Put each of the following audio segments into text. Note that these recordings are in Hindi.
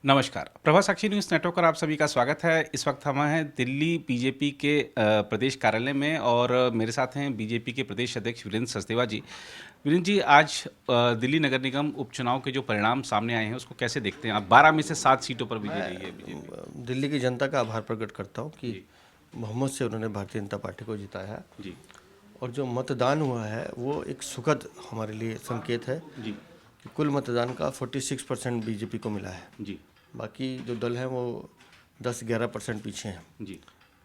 नमस्कार, प्रभा साक्षी न्यूज़ नेटवर्क पर आप सभी का स्वागत है। इस वक्त हम हैं दिल्ली बीजेपी के प्रदेश कार्यालय में और मेरे साथ हैं बीजेपी के प्रदेश अध्यक्ष वीरेंद्र सचदेवा जी। वीरेंद्र जी, आज दिल्ली नगर निगम उपचुनाव के जो परिणाम सामने आए हैं उसको कैसे देखते हैं आप? 12 में से 7 सीटों पर विजय रही है बीजेपी। दिल्ली की जनता का आभार प्रकट करता हूँ कि बहुमत से उन्होंने भारतीय जनता पार्टी को जिताया है जी। और जो मतदान हुआ है वो एक सुखद हमारे लिए संकेत है जी। कि कुल मतदान का 46% बीजेपी को मिला है। जी। बाकी जो दल हैं वो 10-11% पीछे हैं। जी।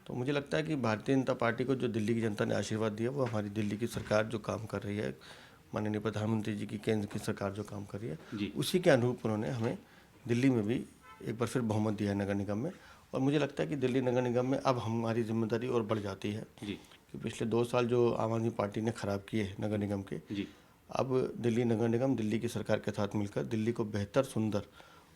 तो मुझे लगता है कि भारतीय जनता पार्टी को जो दिल्ली की जनता ने आशीर्वाद दिया वो हमारी दिल्ली की सरकार जो काम कर रही है, माननीय प्रधानमंत्री जी की केंद्र की सरकार जो काम कर रही है उसी के अनुरूप उन्होंने हमें दिल्ली में भी एक बार फिर बहुमत दिया है नगर निगम में। और मुझे लगता है कि दिल्ली नगर निगम में अब हमारी जिम्मेदारी और बढ़ जाती है कि पिछले 2 साल जो आम आदमी पार्टी ने ख़राब किए नगर निगम के, अब दिल्ली नगर निगम दिल्ली की सरकार के साथ मिलकर दिल्ली को बेहतर, सुंदर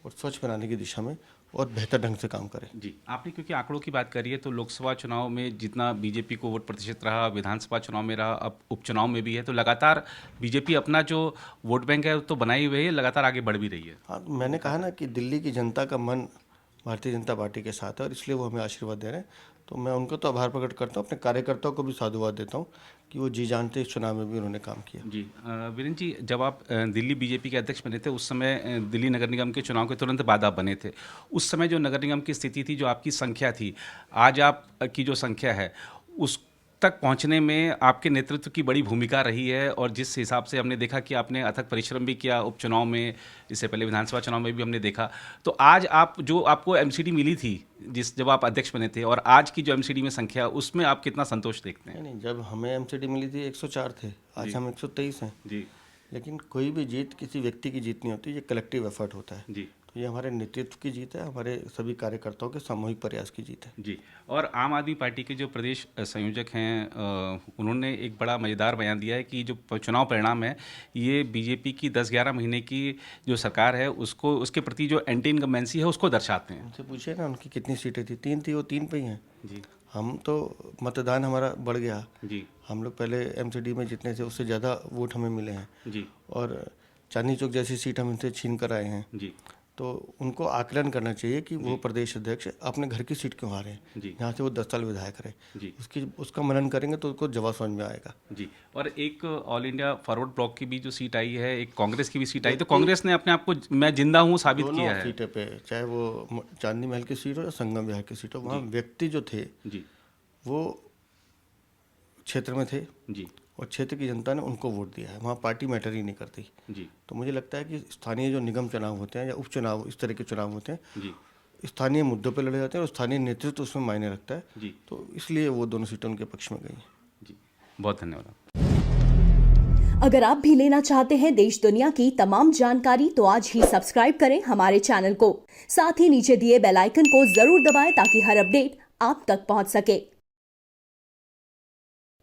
और स्वच्छ बनाने की दिशा में और बेहतर ढंग से काम करें। जी, आपने क्योंकि आंकड़ों की बात करी है तो लोकसभा चुनाव में जितना बीजेपी को वोट प्रतिशत रहा, विधानसभा चुनाव में रहा, अब उपचुनाव में भी है, तो लगातार बीजेपी अपना जो वोट बैंक है तो बनाई हुई है, लगातार आगे बढ़ भी रही है। हाँ, मैंने कहा ना कि दिल्ली की जनता का मन भारतीय जनता पार्टी के साथ है और इसलिए वो हमें आशीर्वाद दे रहे हैं। तो मैं उनको तो आभार प्रकट करता हूँ, अपने कार्यकर्ताओं को भी साधुवाद देता हूँ कि वो जी जानते इस चुनाव में भी उन्होंने काम किया। जी, वीरेंद्र जी, जब आप दिल्ली बीजेपी के अध्यक्ष बने थे उस समय दिल्ली नगर निगम के चुनाव के तुरंत बाद आप बने थे। उस समय जो नगर निगम की स्थिति थी, जो आपकी संख्या थी, आज आप की जो संख्या है उस तक पहुंचने में आपके नेतृत्व की बड़ी भूमिका रही है। और जिस हिसाब से हमने देखा कि आपने अथक परिश्रम भी किया उपचुनाव में, इससे पहले विधानसभा चुनाव में भी हमने देखा, तो आज आप जो आपको एमसीडी मिली थी जब आप अध्यक्ष बने थे और आज की जो एमसीडी में संख्या, उसमें आप कितना संतोष देखते हैं? नहीं, जब हमें एमसीडी मिली थी 104 थे, आज हम 123 हैं। जी। लेकिन कोई भी जीत किसी व्यक्ति की जीत नहीं होती, ये कलेक्टिव एफर्ट होता है। जी। तो ये हमारे नेतृत्व की जीत है, हमारे सभी कार्यकर्ताओं के सामूहिक प्रयास की जीत है। जी। और आम आदमी पार्टी के जो प्रदेश संयोजक हैं, उन्होंने एक बड़ा मज़ेदार बयान दिया है कि जो चुनाव परिणाम है ये बीजेपी की 10-11 महीने की जो सरकार है उसको, उसके प्रति जो एंटी इनकम्बेंसी है उसको दर्शाते हैं। उनसे पूछिए ना उनकी कितनी सीटें थी, 3 थी, वो 3 पे ही हैं। जी। हम तो मतदान हमारा बढ़ गया। जी। हम लोग पहले एमसीडी में जितने थे उससे ज़्यादा वोट हमें मिले हैं। जी। और चांदनी चौक जैसी सीट हम इनसे छीन कर आए हैं। जी। तो उनको आकलन करना चाहिए कि वो प्रदेश अध्यक्ष अपने घर की सीट क्यों हारे हैं, जहाँ से वो 10 साल विधायक रहे। उसका मनन करेंगे तो उसको जवाब समझ में आएगा। जी। और एक ऑल इंडिया फॉरवर्ड ब्लॉक की भी जो सीट आई है, एक कांग्रेस की भी सीट आई, तो कांग्रेस ने अपने आप को मैं जिंदा हूँ साबित किया है। सीटें पे, चाहे वो चांदनी महल की सीट हो या संगम विहार की सीट हो, वहाँ व्यक्ति जो थे वो क्षेत्र में थे और क्षेत्र की जनता ने उनको वोट दिया है, वहाँ पार्टी मैटर ही नहीं करती। जी। तो मुझे लगता है कि स्थानीय जो निगम चुनाव होते हैं या उपचुनाव, इस तरह के चुनाव होते हैं, स्थानीय मुद्दों पर लड़े जाते हैं और स्थानीय नेतृत्व उसमें मायने रखता है। जी। तो इसलिए वो दोनों सीटें उनके पक्ष में गई हैं। जी, बहुत धन्यवाद। अगर आप भी लेना चाहते हैं देश दुनिया की तमाम जानकारी तो आज ही सब्सक्राइब करें हमारे चैनल को। साथ ही नीचे दिए बेल आइकन को जरूर दबाएं ताकि हर अपडेट आप तक पहुंच सके।